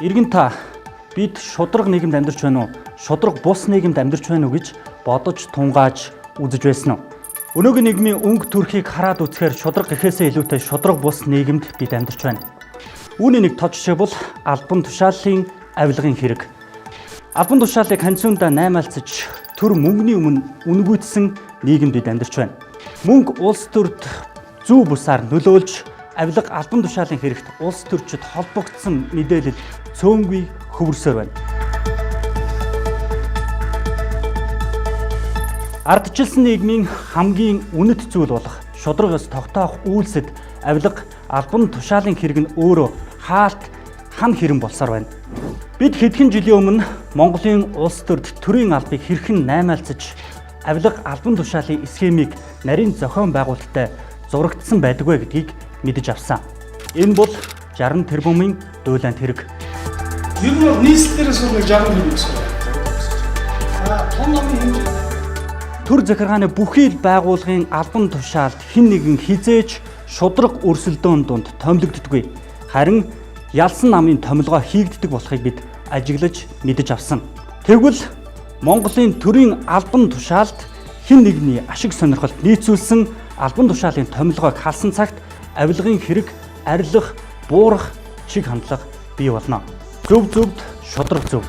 Иргэн та бид шудраг нийгэмд амьдарч байна уу? Шудраг бус нийгэмд амьдарч байна уу гэж бодож тунгааж үзэж байсан уу? Өнөөгийн нийгмийн өнгө төрхийг хараад үзэхээр шудраг гэхээсээ илүүтэй шудраг бус нийгэмд бид амьдарч байна. Үүний нэг тод жишээ бол албан тушаалын авилгын хэрэг. Албан тушаалыг ханцуунда наймаалцаж төр мөнгөний өмнө үнгүйдсэн нийгэмд бид амьдарч байна. Мөнгө улс төрд зүү бусаар нөлөөлж авилга албан тушаалын хэрэгт улс төрчид холбогдсон мэдээлэл цөөнгүй хөвөрсөөр байна. Ардчилсан нийгмийн хамгийн үнэт зүйл болох шудрагаас тогтоох үйлсэд авилга албан тушаалын хэрэг нь өөрөө хаалт хан хэрэм болсоор байна. Бид хэдхэн жилийн өмнө Монголын улс төрд төрийн албыг хэрхэн наймаалцаж авилга албан тушаалын схемийг нарийн зохион байгуулалттай зурагдсан байдаг вэ гэдгийг мэдэж авсан. Энэ бол 60 тэрбумын дуйлаанд хэрэг. Ер нь нийслэлээс нэг 60 тэрбум гэсэн. Том номын хэмжээ. Төр захиргааны бүхий л байгууллагын албан тушаалд хэн нэгэн хизээж шудраг өрсөлдөөн дунд томилогддоггүй. Харин ялсан намын томилгоо хийгддэг болохыг бид ажиглаж мэдэж авсан. Тэгвэл Монголын төрийн албан тушаалд хэн нэгний ашиг сонирхолд нийцүүлсэн албан тушаалын томилгоог халсан цагт авилгын хэрэг арилах, буурах чиг хандлага бий болно. Зөв зөвд шудраг зөв.